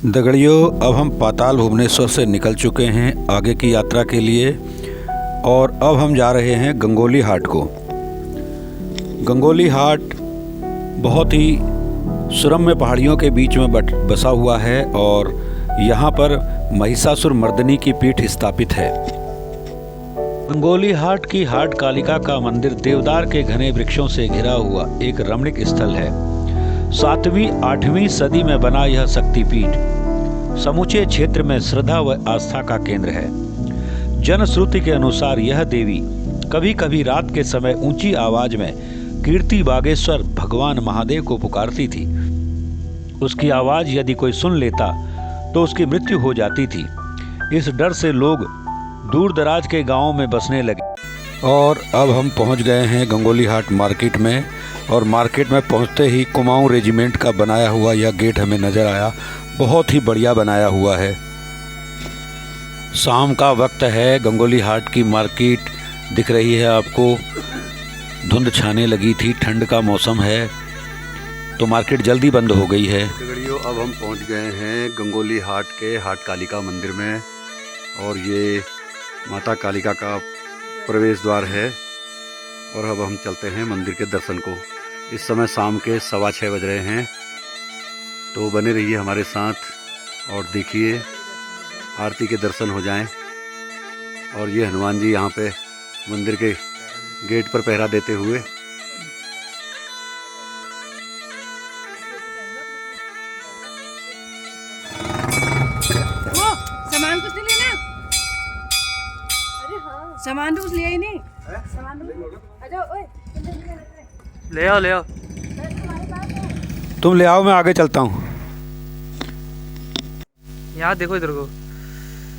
दगड़ियों, अब हम पाताल भुवनेश्वर से निकल चुके हैं आगे की यात्रा के लिए और अब हम जा रहे हैं गंगोली हाट को। गंगोली हाट बहुत ही सुरम्य पहाड़ियों के बीच में बसा हुआ है और यहाँ पर महिषासुर मर्दिनी की पीठ स्थापित है। गंगोली हाट की हाट कालिका का मंदिर देवदार के घने वृक्षों से घिरा हुआ एक रमणीक स्थल है। 7वीं-8वीं सदी में बना यह शक्तिपीठ समूचे क्षेत्र में श्रद्धा व आस्था का केंद्र है। जनश्रुति के अनुसार यह देवी कभी कभी रात के समय ऊंची आवाज में कीर्ति बागेश्वर भगवान महादेव को पुकारती थी। उसकी आवाज यदि कोई सुन लेता तो उसकी मृत्यु हो जाती थी। इस डर से लोग दूर दराज के गांवों में बसने लगे। और अब हम पहुंच गए हैं गंगोली हाट मार्केट में और मार्केट में पहुंचते ही कुमाऊं रेजिमेंट का बनाया हुआ यह गेट हमें नज़र आया। बहुत ही बढ़िया बनाया हुआ है। शाम का वक्त है, गंगोली हाट की मार्केट दिख रही है आपको। धुंध छाने लगी थी, ठंड का मौसम है तो मार्केट जल्दी बंद हो गई है। अब हम पहुंच गए हैं गंगोली हाट के हाट कालिका मंदिर में और ये माता कालिका का प्रवेश द्वार है और अब हम चलते हैं मंदिर के दर्शन को। इस समय शाम के 6:15 बज रहे हैं, तो बने रहिए हमारे साथ और देखिए आरती के दर्शन हो जाएं। और ये हनुमान जी यहाँ पे मंदिर के गेट पर पहरा देते हुए। सामान कुछ नहीं लेना? अरे हाँ, सामान तो कुछ लिया ही नहीं। सामान ले आओ। तुम ले आओ, मैं आगे चलता हूँ। यहाँ देखो इधर को।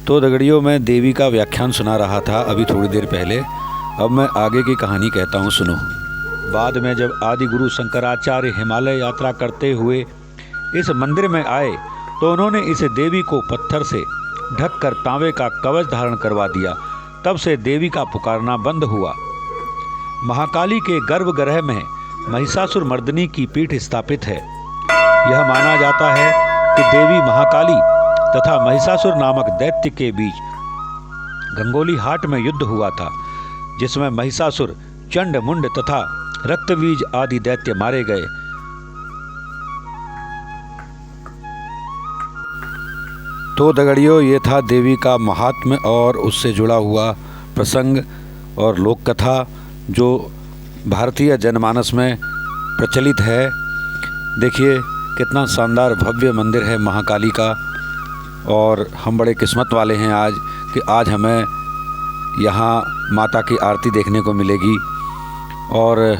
तो दगड़ियों, मैं देवी का व्याख्यान सुना रहा था अभी थोड़ी देर पहले। अब मैं आगे की कहानी कहता हूँ, सुनो। बाद में जब आदि गुरु शंकराचार्य हिमालय यात्रा करते हुए इस मंदिर में आए तो उन्होंने इस देवी को पत्थर से ढककर तांबे का कवच धारण करवा दिया। तब से देवी का पुकारना बंद हुआ। महाकाली के गर्भगृह में महिषासुर मर्दिनी की पीठ स्थापित है। यह माना जाता है कि देवी महाकाली तथा महिषासुर नामक दैत्य के बीच गंगोली हाट में युद्ध हुआ था, जिसमें महिषासुर, चंड, मुंड तथा रक्तबीज आदि दैत्य मारे गए। तो दगड़ियों, ये था देवी का महात्म्य और उससे जुड़ा हुआ प्रसंग और लोक कथा जो भारतीय जनमानस में प्रचलित है। देखिए कितना शानदार भव्य मंदिर है महाकाली का और हम बड़े किस्मत वाले हैं आज कि आज हमें यहाँ माता की आरती देखने को मिलेगी। और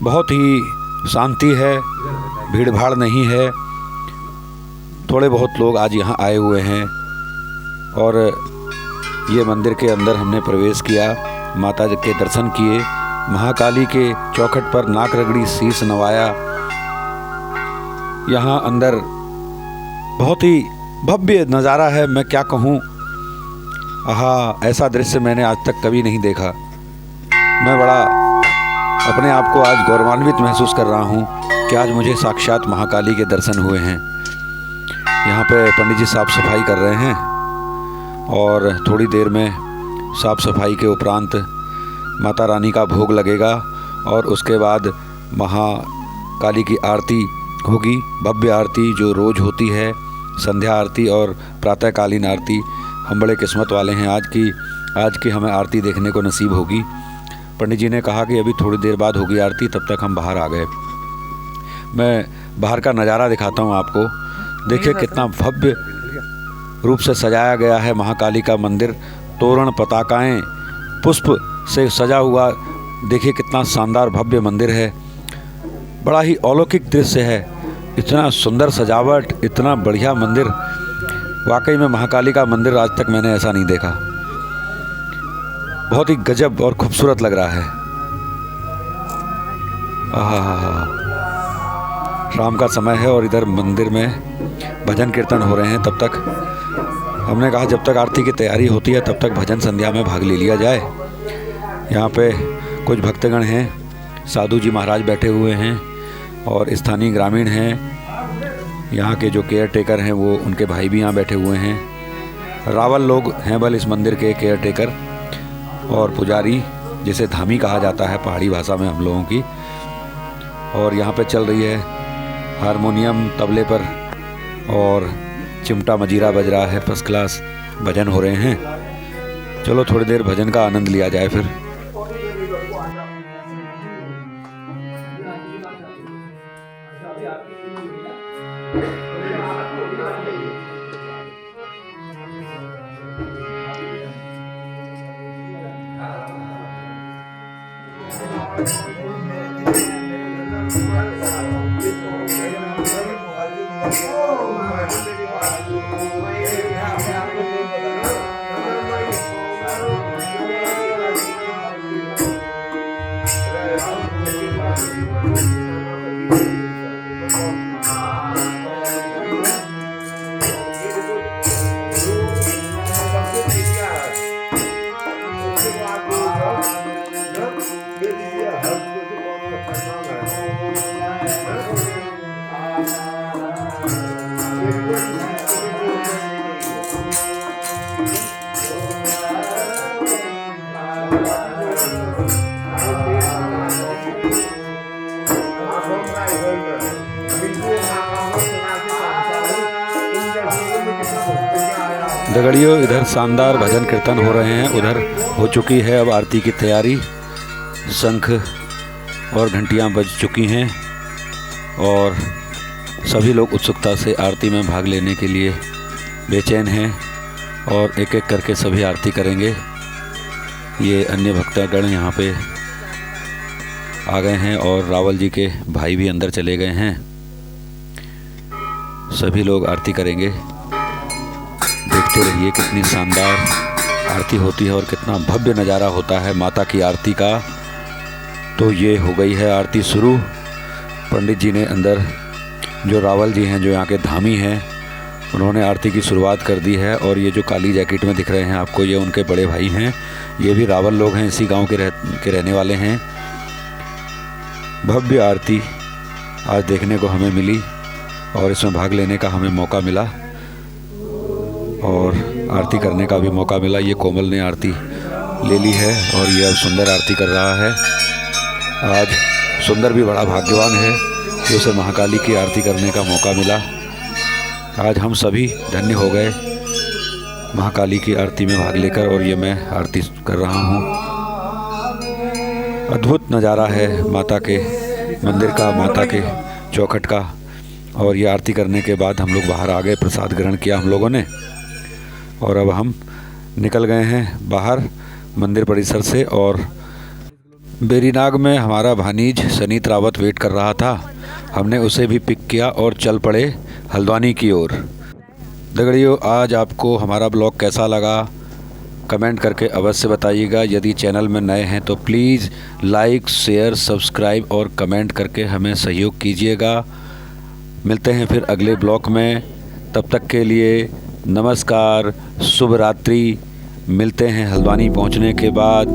बहुत ही शांति है, भीड़ भाड़ नहीं है। थोड़े बहुत लोग आज यहाँ आए हुए हैं और ये मंदिर के अंदर हमने प्रवेश किया, माता के दर्शन किए, महाकाली के चौखट पर नाक रगड़ी, शीश नवाया। यहाँ अंदर बहुत ही भव्य नज़ारा है, मैं क्या कहूँ। आहा, ऐसा दृश्य मैंने आज तक कभी नहीं देखा। मैं बड़ा अपने आप को आज गौरवान्वित महसूस कर रहा हूँ कि आज मुझे साक्षात महाकाली के दर्शन हुए हैं। यहाँ पे पंडित जी साफ़ सफाई कर रहे हैं और थोड़ी देर में साफ़ सफाई के उपरांत माता रानी का भोग लगेगा और उसके बाद महाकाली की आरती होगी, भव्य आरती जो रोज़ होती है, संध्या आरती और प्रातःकालीन आरती। हम बड़े किस्मत वाले हैं आज की हमें आरती देखने को नसीब होगी। पंडित जी ने कहा कि अभी थोड़ी देर बाद होगी आरती, तब तक हम बाहर आ गए। मैं बाहर का नज़ारा दिखाता हूँ आपको। देखिए कितना भव्य रूप से सजाया गया है महाकाली का मंदिर। तोरण, पताकाएं, पुष्प से सजा हुआ। देखिए कितना शानदार भव्य मंदिर है। बड़ा ही अलौकिक दृश्य है। इतना सुंदर सजावट, इतना बढ़िया मंदिर। वाकई में महाकाली का मंदिर आज तक मैंने ऐसा नहीं देखा। बहुत ही गजब और खूबसूरत लग रहा है। आहा, शाम का समय है और इधर मंदिर में भजन कीर्तन हो रहे हैं। तब तक हमने कहा जब तक आरती की तैयारी होती है तब तक भजन संध्या में भाग ले लिया जाए। यहाँ पे कुछ भक्तगण हैं, साधु जी महाराज बैठे हुए हैं और स्थानीय ग्रामीण हैं। यहाँ के जो केयर टेकर हैं वो उनके भाई भी यहाँ बैठे हुए हैं। रावल लोग हैं बल इस मंदिर के केयर टेकर और पुजारी, जिसे धामी कहा जाता है पहाड़ी भाषा में हम लोगों की। और यहाँ पे चल रही है हारमोनियम तबले पर और चिमटा मजीरा बज रहा है, फर्स्ट क्लास भजन हो रहे हैं। चलो थोड़ी देर भजन का आनंद लिया जाए फिर। दगड़ियों, इधर शानदार भजन कीर्तन हो रहे हैं, उधर हो चुकी है अब आरती की तैयारी। शंख और घंटियां बज चुकी हैं और सभी लोग उत्सुकता से आरती में भाग लेने के लिए बेचैन हैं और एक एक करके सभी आरती करेंगे। ये अन्य भक्तगण यहाँ पे आ गए हैं और रावल जी के भाई भी अंदर चले गए हैं। सभी लोग आरती करेंगे। देखते रहिए कितनी शानदार आरती होती है और कितना भव्य नज़ारा होता है माता की आरती का। तो ये हो गई है आरती शुरू। पंडित जी ने अंदर, जो रावल जी हैं, जो यहाँ के धामी हैं, उन्होंने आरती की शुरुआत कर दी है। और ये जो काली जैकेट में दिख रहे हैं आपको, ये उनके बड़े भाई हैं। ये भी रावल लोग हैं, इसी गांव के रहने वाले हैं। भव्य आरती आज देखने को हमें मिली और इसमें भाग लेने का हमें मौका मिला और आरती करने का भी मौका मिला। ये कोमल ने आरती ले ली है और ये अब सुंदर आरती कर रहा है। आज सुंदर भी बड़ा भाग्यवान है कि उसे महाकाली की आरती करने का मौका मिला। आज हम सभी धन्य हो गए महाकाली की आरती में भाग लेकर, और ये मैं आरती कर रहा हूँ। अद्भुत नज़ारा है माता के मंदिर का, माता के चौखट का। और ये आरती करने के बाद हम लोग बाहर आ गए, प्रसाद ग्रहण किया हम लोगों ने और अब हम निकल गए हैं बाहर मंदिर परिसर से। और बेरीनाग में हमारा भानीज सनीत रावत वेट कर रहा था, हमने उसे भी पिक किया और चल पड़े हल्द्वानी की ओर। दगड़ियों, आज आपको हमारा ब्लॉग कैसा लगा कमेंट करके अवश्य बताइएगा। यदि चैनल में नए हैं तो प्लीज़ लाइक, शेयर, सब्सक्राइब और कमेंट करके हमें सहयोग कीजिएगा। मिलते हैं फिर अगले ब्लॉग में, तब तक के लिए नमस्कार, शुभ रात्रि। मिलते हैं हल्द्वानी पहुंचने के बाद।